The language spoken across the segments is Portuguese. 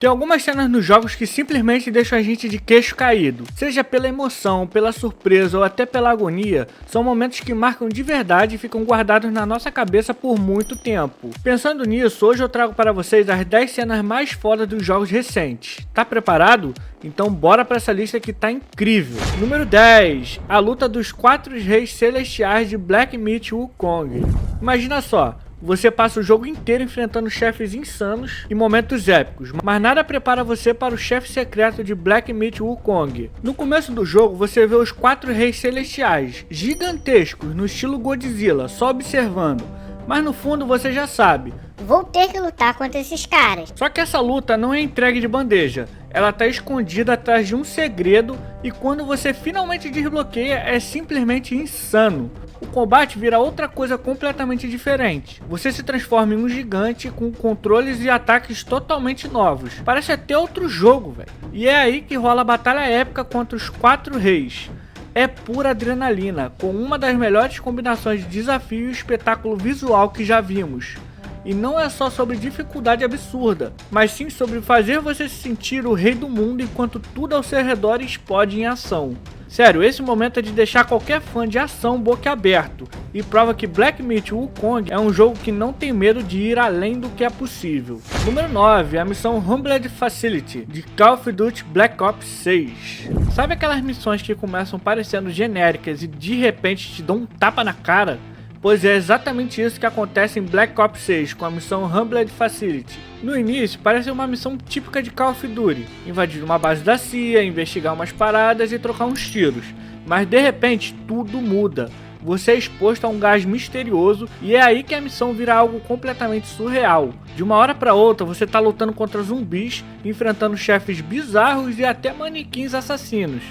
Tem algumas cenas nos jogos que simplesmente deixam a gente de queixo caído. Seja pela emoção, pela surpresa ou até pela agonia, são momentos que marcam de verdade e ficam guardados na nossa cabeça por muito tempo. Pensando nisso, hoje eu trago para vocês as 10 cenas mais fodas dos jogos recentes. Tá preparado? Então bora pra essa lista que tá incrível. Número 10. A luta dos 4 reis celestiais de Black Myth Wukong. Imagina só. Você passa o jogo inteiro enfrentando chefes insanos e momentos épicos, mas nada prepara você para o chefe secreto de Black Myth Wukong. No começo do jogo você vê os 4 reis celestiais, gigantescos, no estilo Godzilla, só observando. Mas no fundo você já sabe. Vou ter que lutar contra esses caras. Só que essa luta não é entregue de bandeja. Ela tá escondida atrás de um segredo e quando você finalmente desbloqueia é simplesmente insano. O combate vira outra coisa completamente diferente. Você se transforma em um gigante com controles e ataques totalmente novos. Parece até outro jogo, velho. E é aí que rola a batalha épica contra os 4 reis. É pura adrenalina, com uma das melhores combinações de desafio e espetáculo visual que já vimos. E não é só sobre dificuldade absurda, mas sim sobre fazer você se sentir o rei do mundo enquanto tudo ao seu redor explode em ação. Sério, esse momento é de deixar qualquer fã de ação boquiaberto e prova que Black Myth Wukong é um jogo que não tem medo de ir além do que é possível. Número 9. A missão Humbled Facility de Call of Duty Black Ops 6. Sabe aquelas missões que começam parecendo genéricas e de repente te dão um tapa na cara? Pois é exatamente isso que acontece em Black Ops 6 com a missão Humbled Facility. No início parece uma missão típica de Call of Duty, invadir uma base da CIA, investigar umas paradas e trocar uns tiros. Mas de repente tudo muda. Você é exposto a um gás misterioso e é aí que a missão vira algo completamente surreal. De uma hora para outra você tá lutando contra zumbis, enfrentando chefes bizarros e até manequins assassinos.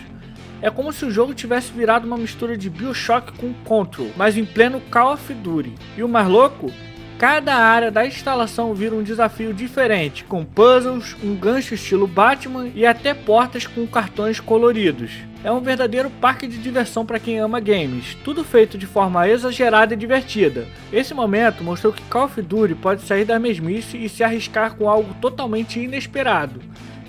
É como se o jogo tivesse virado uma mistura de BioShock com Control, mas em pleno Call of Duty. E o mais louco? Cada área da instalação vira um desafio diferente, com puzzles, um gancho estilo Batman e até portas com cartões coloridos. É um verdadeiro parque de diversão para quem ama games, tudo feito de forma exagerada e divertida. Esse momento mostrou que Call of Duty pode sair da mesmice e se arriscar com algo totalmente inesperado.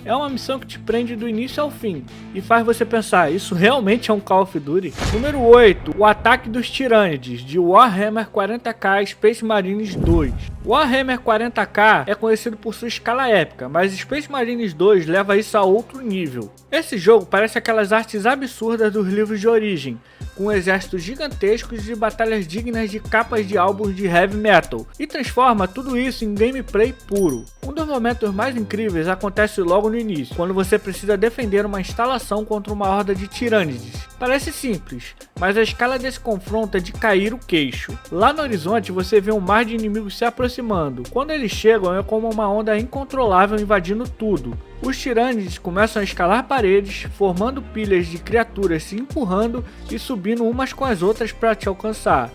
É uma missão que te prende do início ao fim e faz você pensar, isso realmente é um Call of Duty? Número 8. O ataque dos tirânides de Warhammer 40k Space Marines 2. Warhammer 40k é conhecido por sua escala épica, mas Space Marines 2 leva isso a outro nível. Esse jogo parece aquelas artes absurdas dos livros de origem, com exércitos gigantescos e batalhas dignas de capas de álbuns de heavy metal, e transforma tudo isso em gameplay puro. Um dos momentos mais incríveis acontece logo no início, quando você precisa defender uma instalação contra uma horda de tirânides. Parece simples, mas a escala desse confronto é de cair o queixo. Lá no horizonte você vê um mar de inimigos se aproximando. Quando eles chegam é como uma onda incontrolável invadindo tudo. Os tirânides começam a escalar paredes, formando pilhas de criaturas se empurrando e subindo umas com as outras para te alcançar.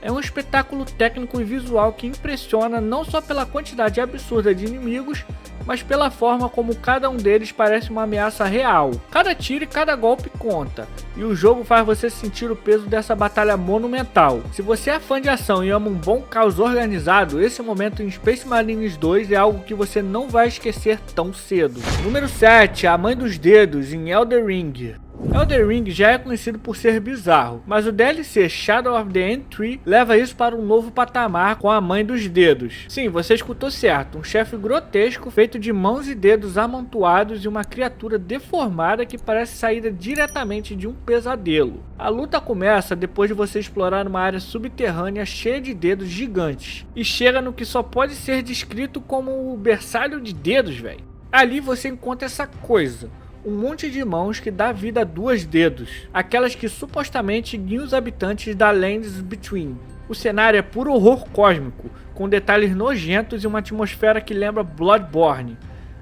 É um espetáculo técnico e visual que impressiona não só pela quantidade absurda de inimigos, mas pela forma como cada um deles parece uma ameaça real. Cada tiro e cada golpe conta, e o jogo faz você sentir o peso dessa batalha monumental. Se você é fã de ação e ama um bom caos organizado, esse momento em Space Marines 2 é algo que você não vai esquecer tão cedo. Número 7. A Mãe dos Dedos em Elden Ring. Elden Ring já é conhecido por ser bizarro, mas o DLC Shadow of the End Tree leva isso para um novo patamar com a Mãe dos Dedos. Sim, você escutou certo, um chefe grotesco feito de mãos e dedos amontoados e uma criatura deformada que parece saída diretamente de um pesadelo. A luta começa depois de você explorar uma área subterrânea cheia de dedos gigantes, e chega no que só pode ser descrito como o berçário de dedos, velho. Ali você encontra essa coisa. Um monte de mãos que dá vida a 2 dedos, aquelas que supostamente guiam os habitantes da Lands Between. O cenário é puro horror cósmico, com detalhes nojentos e uma atmosfera que lembra Bloodborne.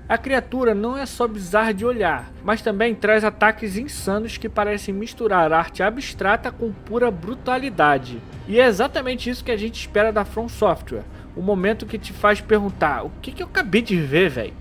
A criatura não é só bizarra de olhar, mas também traz ataques insanos que parecem misturar arte abstrata com pura brutalidade. E é exatamente isso que a gente espera da From Software, o momento que te faz perguntar, o que eu acabei de ver, velho?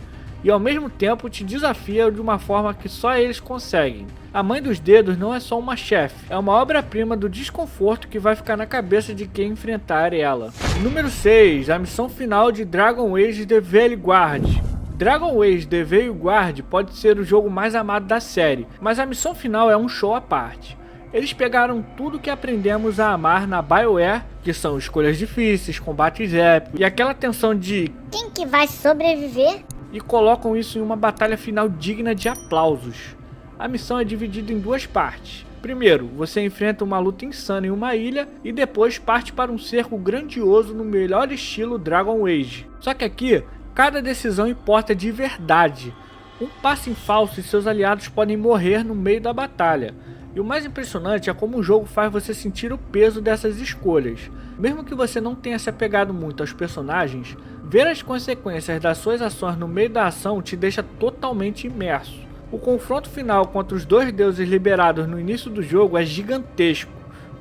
E ao mesmo tempo te desafia de uma forma que só eles conseguem. A Mãe dos Dedos não é só uma chefe, é uma obra-prima do desconforto que vai ficar na cabeça de quem enfrentar ela. Número 6. A missão final de Dragon Age The Veilguard. Dragon Age The Veilguard pode ser o jogo mais amado da série, mas a missão final é um show à parte. Eles pegaram tudo que aprendemos a amar na BioWare, que são escolhas difíceis, combates épicos e aquela tensão de quem que vai sobreviver? E colocam isso em uma batalha final digna de aplausos. A missão é dividida em duas partes. Primeiro, você enfrenta uma luta insana em uma ilha e depois parte para um cerco grandioso no melhor estilo Dragon Age. Só que aqui, cada decisão importa de verdade. Um passo em falso e seus aliados podem morrer no meio da batalha. E o mais impressionante é como o jogo faz você sentir o peso dessas escolhas. Mesmo que você não tenha se apegado muito aos personagens, ver as consequências das suas ações no meio da ação te deixa totalmente imerso. O confronto final contra os dois deuses liberados no início do jogo é gigantesco.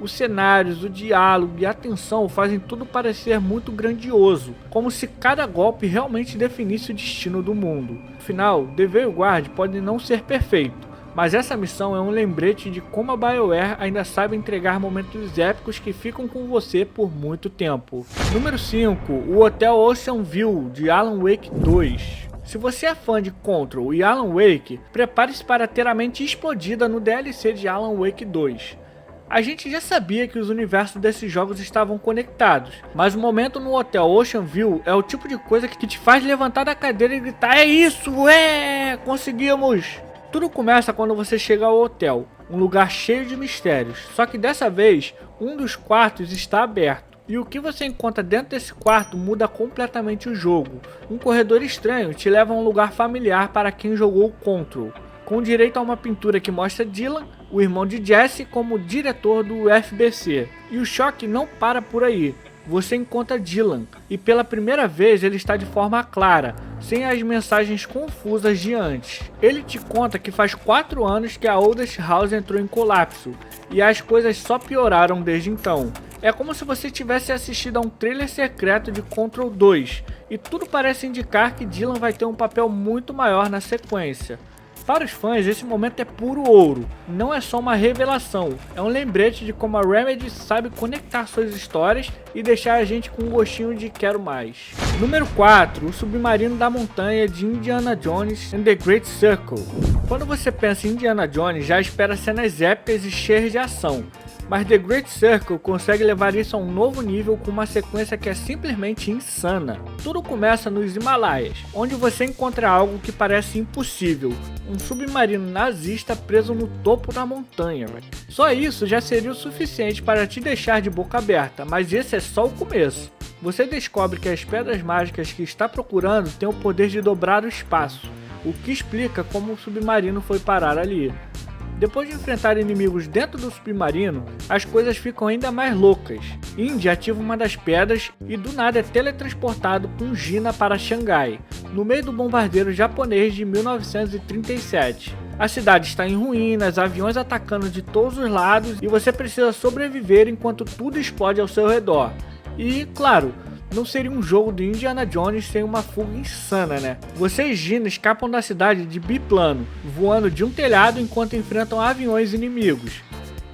Os cenários, o diálogo e a tensão fazem tudo parecer muito grandioso, como se cada golpe realmente definisse o destino do mundo. Afinal, The Veilguard pode não ser perfeito, mas essa missão é um lembrete de como a BioWare ainda sabe entregar momentos épicos que ficam com você por muito tempo. Número 5. O Hotel Ocean View de Alan Wake 2. Se você é fã de Control e Alan Wake, prepare-se para ter a mente explodida no DLC de Alan Wake 2. A gente já sabia que os universos desses jogos estavam conectados, mas o momento no Hotel Ocean View é o tipo de coisa que te faz levantar da cadeira e gritar: é isso, conseguimos! Tudo começa quando você chega ao hotel, um lugar cheio de mistérios, só que dessa vez, um dos quartos está aberto. E o que você encontra dentro desse quarto muda completamente o jogo. Um corredor estranho te leva a um lugar familiar para quem jogou Control, com direito a uma pintura que mostra Dylan, o irmão de Jesse, como diretor do FBC. E o choque não para por aí. Você encontra Dylan, e pela primeira vez ele está de forma clara, sem as mensagens confusas de antes. Ele te conta que faz 4 anos que a Oldest House entrou em colapso, e as coisas só pioraram desde então. É como se você tivesse assistido a um trailer secreto de Control 2, e tudo parece indicar que Dylan vai ter um papel muito maior na sequência. Para os fãs, esse momento é puro ouro, não é só uma revelação, é um lembrete de como a Remedy sabe conectar suas histórias e deixar a gente com um gostinho de quero mais. Número 4, o submarino da montanha de Indiana Jones and the Great Circle. Quando você pensa em Indiana Jones, já espera cenas épicas e cheias de ação. Mas The Great Circle consegue levar isso a um novo nível com uma sequência que é simplesmente insana. Tudo começa nos Himalaias, onde você encontra algo que parece impossível, um submarino nazista preso no topo da montanha. Só isso já seria o suficiente para te deixar de boca aberta, mas esse é só o começo. Você descobre que as pedras mágicas que está procurando têm o poder de dobrar o espaço, o que explica como o submarino foi parar ali. Depois de enfrentar inimigos dentro do submarino, as coisas ficam ainda mais loucas. Indy ativa uma das pedras e do nada é teletransportado com Gina para Xangai, no meio do bombardeiro japonês de 1937. A cidade está em ruínas, aviões atacando de todos os lados e você precisa sobreviver enquanto tudo explode ao seu redor. E, claro, não seria um jogo de Indiana Jones sem uma fuga insana, né? Você e Gina escapam da cidade de biplano, voando de um telhado enquanto enfrentam aviões inimigos.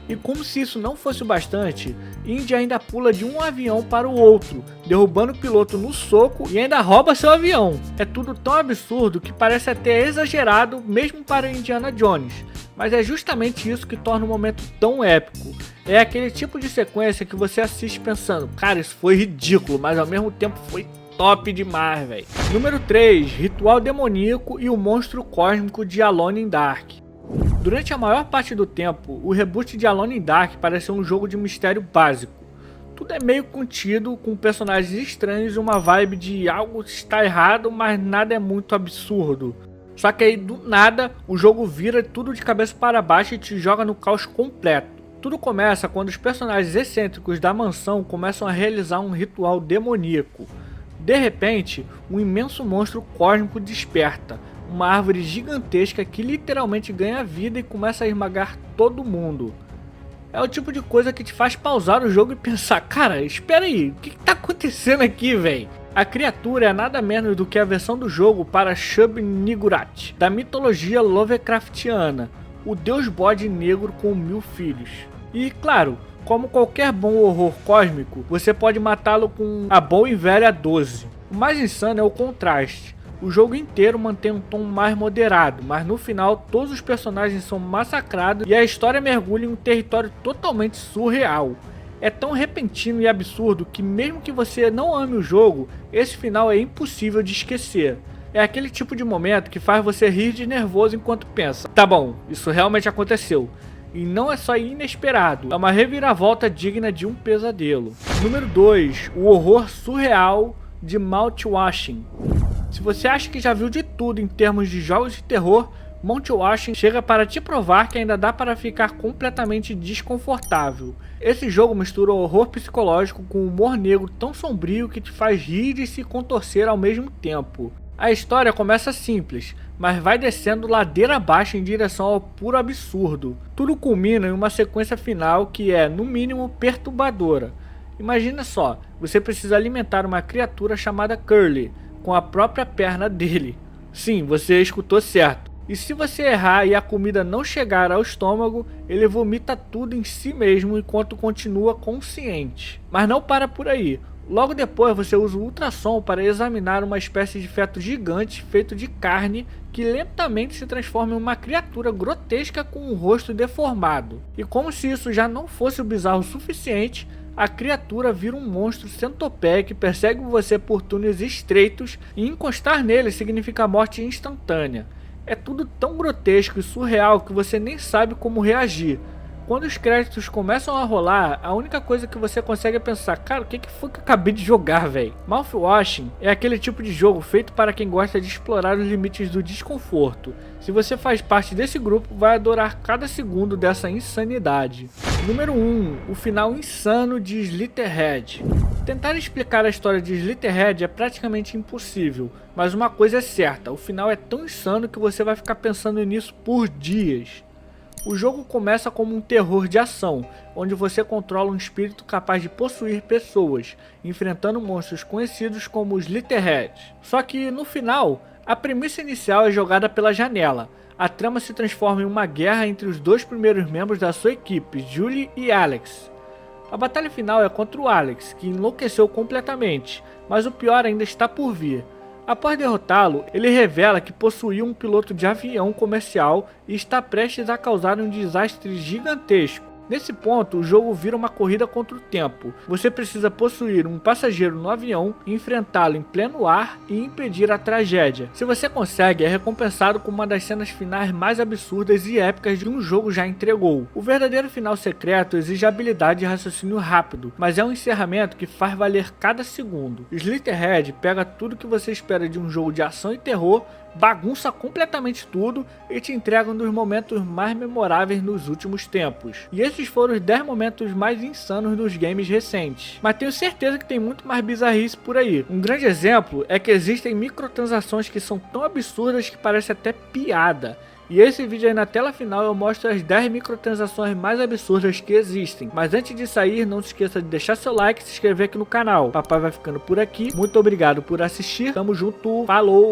E como se isso não fosse o bastante, Indy ainda pula de um avião para o outro, derrubando o piloto no soco e ainda rouba seu avião. É tudo tão absurdo que parece até exagerado mesmo para Indiana Jones. Mas é justamente isso que torna o momento tão épico. É aquele tipo de sequência que você assiste pensando, cara, isso foi ridículo, mas ao mesmo tempo foi top demais, velho. Número 3, Ritual Demoníaco e o Monstro Cósmico de Alone in Dark. Durante a maior parte do tempo, o reboot de Alone in Dark parece um jogo de mistério básico. Tudo é meio contido, com personagens estranhos e uma vibe de algo está errado, mas nada é muito absurdo. Só que aí do nada o jogo vira tudo de cabeça para baixo e te joga no caos completo. Tudo começa quando os personagens excêntricos da mansão começam a realizar um ritual demoníaco. De repente, um imenso monstro cósmico desperta, uma árvore gigantesca que literalmente ganha vida e começa a esmagar todo mundo. É o tipo de coisa que te faz pausar o jogo e pensar, cara, espera aí, o que tá acontecendo aqui, velho? A criatura é nada menos do que a versão do jogo para Shub-Niggurath, da mitologia Lovecraftiana, o deus bode negro com 1000 filhos. E claro, como qualquer bom horror cósmico, você pode matá-lo com a boa e velha 12. O mais insano é o contraste. O jogo inteiro mantém um tom mais moderado, mas no final todos os personagens são massacrados e a história mergulha em um território totalmente surreal. É tão repentino e absurdo que mesmo que você não ame o jogo, esse final é impossível de esquecer. É aquele tipo de momento que faz você rir de nervoso enquanto pensa: tá bom, isso realmente aconteceu. E não é só inesperado, é uma reviravolta digna de um pesadelo. Número 2. O horror surreal de Mount Washington. Se você acha que já viu de tudo em termos de jogos de terror, Mount Washington chega para te provar que ainda dá para ficar completamente desconfortável. Esse jogo mistura horror psicológico com humor negro tão sombrio que te faz rir e se contorcer ao mesmo tempo. A história começa simples, mas vai descendo ladeira abaixo em direção ao puro absurdo. Tudo culmina em uma sequência final que é, no mínimo, perturbadora. Imagina só, você precisa alimentar uma criatura chamada Curly, com a própria perna dele. Sim, você escutou certo. E se você errar e a comida não chegar ao estômago, ele vomita tudo em si mesmo enquanto continua consciente. Mas não para por aí. Logo depois você usa o ultrassom para examinar uma espécie de feto gigante feito de carne que lentamente se transforma em uma criatura grotesca com um rosto deformado. E como se isso já não fosse o bizarro suficiente, a criatura vira um monstro centopeia que persegue você por túneis estreitos e encostar nele significa morte instantânea. É tudo tão grotesco e surreal que você nem sabe como reagir. Quando os créditos começam a rolar, a única coisa que você consegue é pensar: cara, o que foi que eu acabei de jogar, velho? Mouth Washington é aquele tipo de jogo feito para quem gosta de explorar os limites do desconforto. Se você faz parte desse grupo, vai adorar cada segundo dessa insanidade. Número 1. O final insano de Slitherhead. Tentar explicar a história de Slitherhead é praticamente impossível, mas uma coisa é certa: o final é tão insano que você vai ficar pensando nisso por dias. O jogo começa como um terror de ação, onde você controla um espírito capaz de possuir pessoas, enfrentando monstros conhecidos como os Slitherhead. Só que no final, a premissa inicial é jogada pela janela. A trama se transforma em uma guerra entre os dois primeiros membros da sua equipe, Julie e Alex. A batalha final é contra o Alex, que enlouqueceu completamente, mas o pior ainda está por vir. Após derrotá-lo, ele revela que possuía um piloto de avião comercial e está prestes a causar um desastre gigantesco. Nesse ponto, o jogo vira uma corrida contra o tempo. Você precisa possuir um passageiro no avião, enfrentá-lo em pleno ar e impedir a tragédia. Se você consegue, é recompensado com uma das cenas finais mais absurdas e épicas de um jogo já entregou. O verdadeiro final secreto exige habilidade e raciocínio rápido, mas é um encerramento que faz valer cada segundo. Slitherhead pega tudo que você espera de um jogo de ação e terror, bagunça completamente tudo e te entrega um dos momentos mais memoráveis nos últimos tempos. E esses foram os 10 momentos mais insanos dos games recentes. Mas tenho certeza que tem muito mais bizarrice por aí. Um grande exemplo é que existem microtransações que são tão absurdas que parece até piada. E esse vídeo aí na tela final eu mostro as 10 microtransações mais absurdas que existem. Mas antes de sair, não se esqueça de deixar seu like e se inscrever aqui no canal. Papai vai ficando por aqui. Muito obrigado por assistir. Tamo junto. Falou!